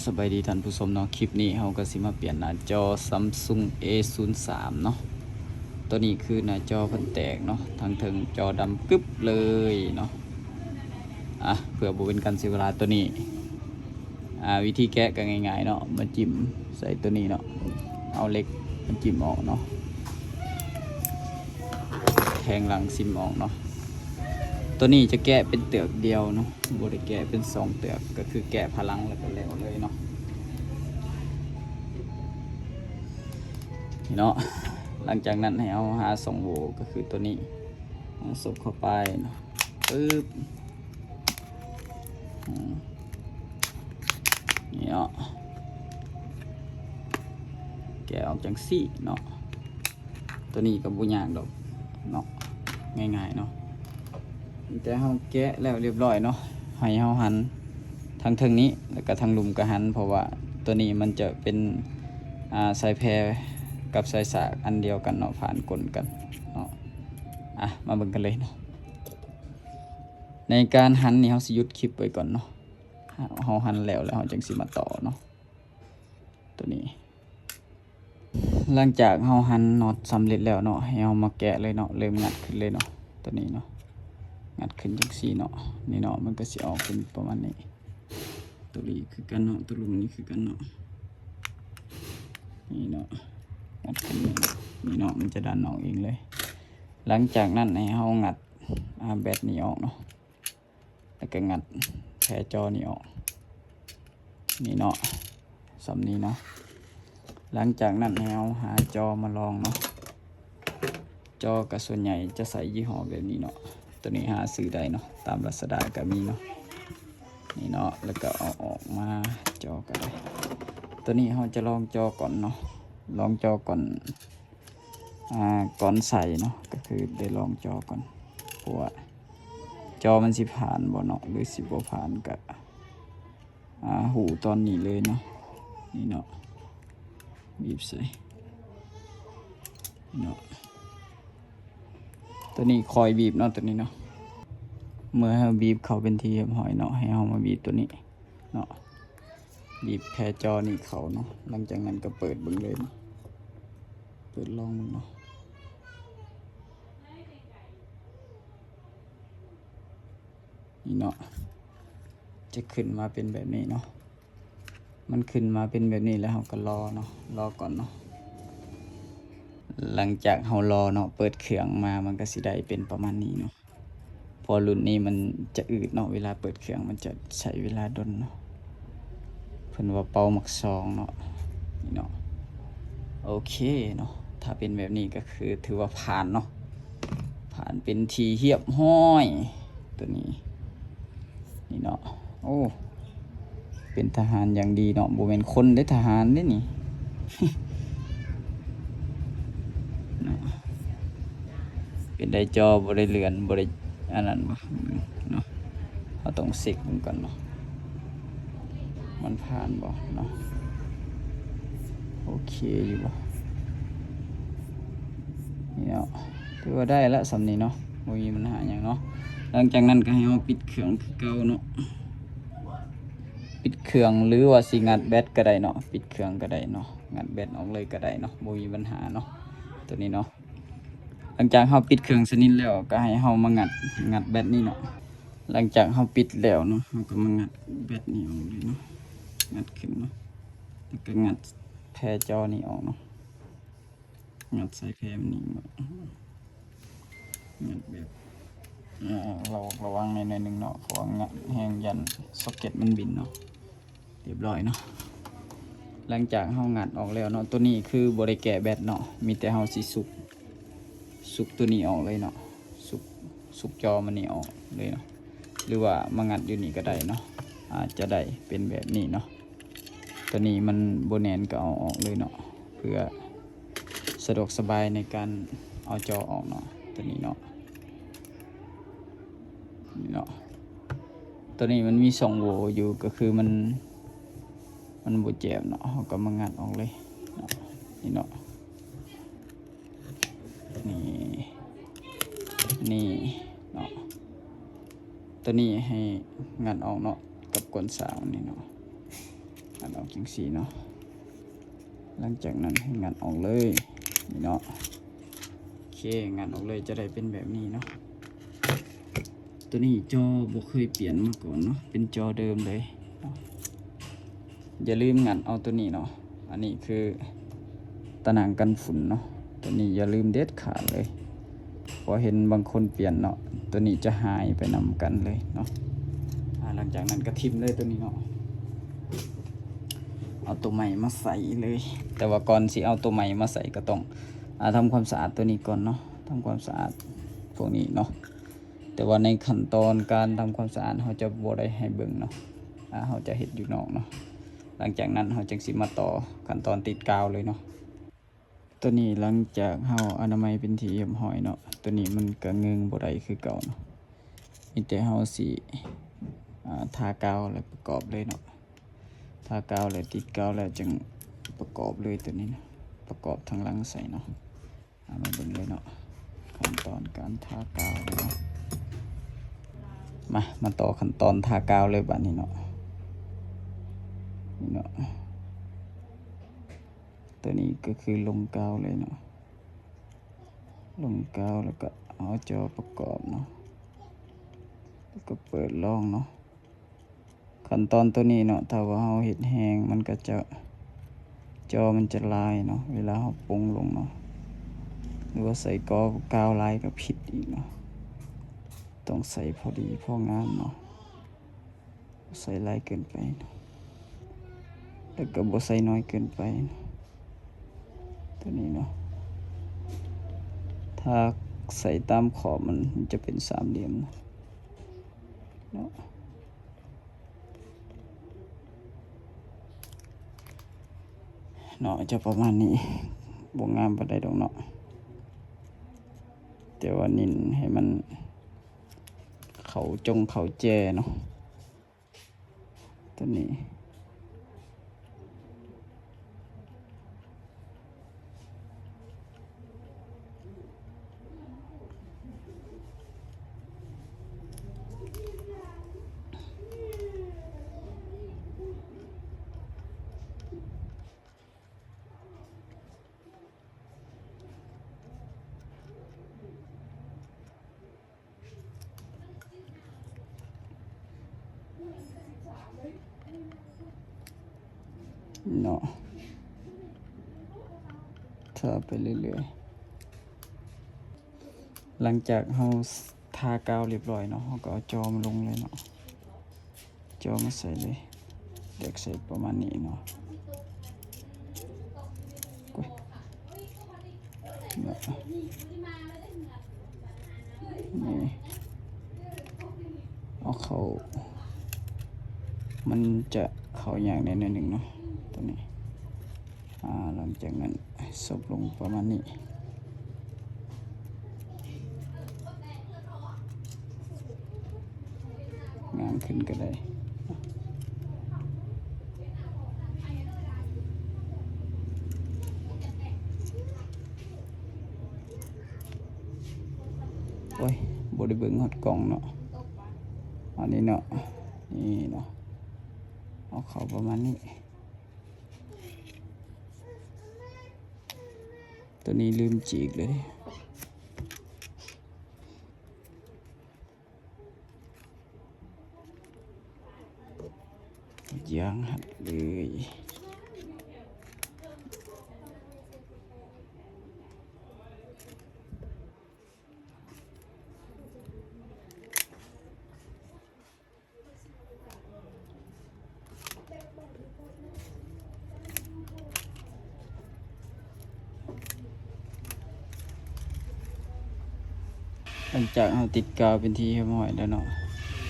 สบายดีท่านผู้ชมเนาะคลิปนี้เราก็สิมาเปลี่ยนหน้าจอ Samsung A03 เนาะตัวนี้คือหน้าจอเพิ่นแตกเนาะทางถึงจอดำกึบเลยเนาะเพื่อบ่เป็นการเสียเวลาตัวนี้วิธีแกะก็ง่ายๆเนาะมาจิ้มใส่ตัวนี้เนาะเอาเหล็กมาจิ้มออกเนาะแทงหลังซิมออกเนาะตัวนี้จะแกะเป็นเตือกเดียวเนาะบ่ได้แกะเป็น2เตือกก็คือแกะพลังแล้วก็แล้วเลยเนาะนี่เนาะหลังจากนั้นให้เอาหา2โหว่ก็คือตัวนี้สบเข้าไปเนาะปึ๊บนี่เนาะแกะออกจังซี่เนาะตัวนี้ก็บ่ยากดอกเนาะง่ายๆเนาะแต่เฮาแกะแล้วเรียบร้อยเนาะให้เฮาหันทางนี้แล้วก็ทางลุมก็หันเพราะว่าตัวนี้มันจะเป็นสายแพรกับสายสากอันเดียวกันเนาะผ่านกลกันเนาะมาเบิ่งกันเลยเนาะในการหันนี่เฮาสิหยุดคลิปไว้ก่อนเนาะเฮาหันแล้วเฮาจึงสิมาต่อเนาะตัวนี้หลังจากเฮาหันน็อตสำเร็จแล้วเนาะให้เฮามาแกะเลยเนาะเริ่มงัดขึ้นเลยเนาะตัวนี้เนาะงัดขึ้นจังซี่เนาะนี่เนาะมันก็สิออกเป็นประมาณนี้ตัวนี้คือกันเนาะตัวลุมนี่คือกันเนาะนี่เนาะงัดขึ้นนี่เนาะมันจะดันออกเองเลยหลังจากนั้นให้เฮางัดแบตนี่ออกเนาะแล้วก็งัดแผงจอนี่ออกนี่เนาะสำนี้เนาะหลังจากนั้นให้เอาหาจอมาลองเนาะจอกับส่วนใหญ่จะใส่ยี่ห้อแบบนี้เนาะตัวนี้หาซื้อได้เนาะตามLazadaก็มีเนาะนี่เนาะแล้วก็เอาออกมาจอก็ได้ตัวนี้เราจะลองจอก่อนเนาะลองจอก่อนก่อนใส่เนาะก็คือได้ลองจอก่อนเพราะว่าจอมันสิผ่านบ่เนาะหรือสิบ่ผ่านกับหูตอนนี้เลยเนาะนี่เนาะบีบใส่เนาะตัวนี้คอยบีบเนาะตัวนี้เนาะเมื่อเราบีบเข้าเป็นทีเรียบร้อยเนาะให้เรามาบีบตัวนี้เนาะบีบแผงจอนี่เขาเนาะหลังจากนั้นก็เปิดเบิ่งเลยเนาะเปิดลองเนาะนี่เนาะจะขึ้นมาเป็นแบบนี้เนาะมันขึ้นมาเป็นแบบนี้แล้วเราก็รอเนาะรอก่อนเนาะหลังจากเรารอเนาะเปิดเครื่องมามันก็สิได้เป็นประมาณนี้เนาะพอรุ่นนี้มันจะอืดเนาะเวลาเปิดเครื่องมันจะใช้เวลาดนเนาะเพิ่นว่าเป่าหมักซองเนาะนี่เนาะโอเคเนาะถ้าเป็นแบบนี้ก็คือถือว่าผ่านเนาะผ่านเป็นทีเรียบร้อยตัวนี้นี่เนาะโอ้เป็นทหารอย่างดีเนาะบ่แม่นคนได้ทหารได้นี่ เป็นได้จอบ่ได้เลือนบ่ได้อันนั้นบ่เนาะเราต้องเช็คมันก่อนเนาะมันผ่านบ่เนาะโอเคอยู่บ่นี่เนาะถือว่าได้ละสำนี้เนาะบ่มีปัญหาหยังเนาะหลังจากนั้นก็ให้เราปิดเครื่องคือเก่าเนาะปิดเครื่องหรือว่าสิงัดแบตก็ได้เนาะปิดเครื่องก็ได้เนาะงัดแบตออกเลยก็ได้เนาะบ่มีปัญหาเนาะตัวนี้เนาะหลังจากเราปิดเครื่องสนิทแล้วก็ให้เรามางัดแบตนี่เนาะหลังจากเราปิดแล้วเนาะเราก็มางัดแบตนี่ออกเลยเนาะงัดขึ้นเนาะแล้วก็งัดแผงจอนี่ออกเนาะงัดสายแพรนี่งัดแบบเราระวังในหนึ่งเนาะเพราะว่างัดแห้งยันซ็อกเก็ตมันบินเนาะเรียบร้อยเนาะหลังจากเรางัดออกแล้วเนาะตัวนี้คือบริแกะแบตเนาะมีแต่เราสิสุกตัวนี้ออกเลยเนาะสุกจอมันนี่ออกเลยเนาะหรือว่ามางัดอยู่นี่ก็ได้เนาะอาจจะได้เป็นแบบนี้เนาะตัวนี้มันโบแนนก็เอาออกเลยเนาะเพื่อสะดวกสบายในการเอาจอออกเนาะตัวนี้เนาะนี่เนาะตัวนี้มันมี2โหว่อยู่ก็คือมันบ่เจ็บเนาะเราก็มางัดออกเลยเนาะนี่เนาะนี่เนาะตัวนี้ให้งัดออกเนาะกับกลสาวนี่เนาะงัด อกจังสี่เนาะหลังจากนั้นให้งัดออกเลยนี่เนาะโอเคงัดออกเลยจะได้เป็นแบบนี้เนาะตัวนี้จอบ่เคยเปลี่ยนมาก่อนเนาะเป็นจอเดิมเลยเนาะอย่าลืมงัดเอาตัวนี้เนาะอันนี้คือตะหนังกันฝุ่นเนาะตัวนี้อย่าลืมเด็ดขาดเลยพอเห็นบางคนเปลี่ยนเนาะตัวนี้จะหายไปนำกันเลยเนาะหลังจากนั้นก็ทิมเลยตัวนี้เนาะเอาตัวใหม่มาใส่เลย แต่ว่าก่อนสิเอาตัวใหม่มาใส่ก็ต้องทำความสะอาดตัวนี้ก่อนเนาะทำความสะอาดพวกนี้เนาะแต่ว่าในขั้นตอนการทำความสะอาดเขาจะบ่ได้ให้เบิ่งเนาะเขาจะเฮ็ดอยู่นอกเนาะหลังจากนั้นเขาจึงสิมาต่อขั้นตอนติดกาวเลยเนาะตัวนี้หลังจากเฮาอนามัยเป็นที่เรียบร้อยเนาะตัวนี้มันก็เงิงบ่ได้คือเก่าเนาะมีแต่เฮาสิทากาวแล้วประกอบเลยเนาะทากาวแล้วติดกาวแล้วจึงประกอบเลยตัวนี้นะประกอบทางหลังใส่เนาะมาเบิ่งเลยเนาะขั้นตอนการทากาวเลยเนาะมาต่อขั้นตอนทากาวเลยบัดนี้เนาะนี่เนาะตัวนี้ก็คือลงกาวเลยเนาะลงกาวแล้วก็เอาจอประกอบเนาะแล้วก็เปิดร่องเนาะขั้นตอนตัวนี้เนาะถ้าว่าเราเห็ดแห้งมันก็จะจอมันจะลายเนาะเวลาเราปรุงลงเนาะหรือว่าใส่กาวลายก็ผิดอีกเนาะต้องใส่พอดีพองามเนาะใส่ลายเกินไปเนาะแล้วก็บ่ใส่น้อยเกินไปเนาะตัวนี้เนาะถ้าใส่ตามขอบมันจะเป็นสามเหลี่ยมเนาะเนาะจะประมาณนี้บ่งามปานใดดอกเนาะแต่ว่านินให้มันเขาแจเนาะตัวนี้เนาะถ้าไปเรื่อยๆหลังจากเราทากาวเรียบร้อยเนาะเราก็เอาจอมาลงเลยเนาะจอมาใส่เลยเด็กใส่ประมาณนี้เนาะนี่เอาเข้ามันจะเข้าอย่างใดหนึ่งเนาะตัวนี้หลังจากนั้นซบลงประมาณนี้งามขึ้นก็ได้โอ้ยบ่ได้เบิ่งฮอดกล่องเนาะอันนี้เนาะนี่เนาะเอาเข้าประมาณนี้ตัวนี้ลืมจีกเลยยางหัดเลยหลังจากเราติดกาวเป็นที่เรียบร้อยแล้วเนาะ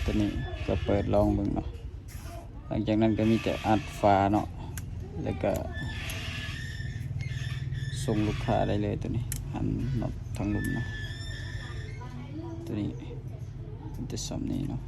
ตัวนี้ก็เปิดลองเบิ่งเนาะหลังจากนั้นก็มีแต่อัดฝาเนาะแล้วก็ส่งลูกค้าได้เลยตัวนี้หันน็อตทางลุ่มเนาะตัวนี้มันจะซ่อมนี้เนาะ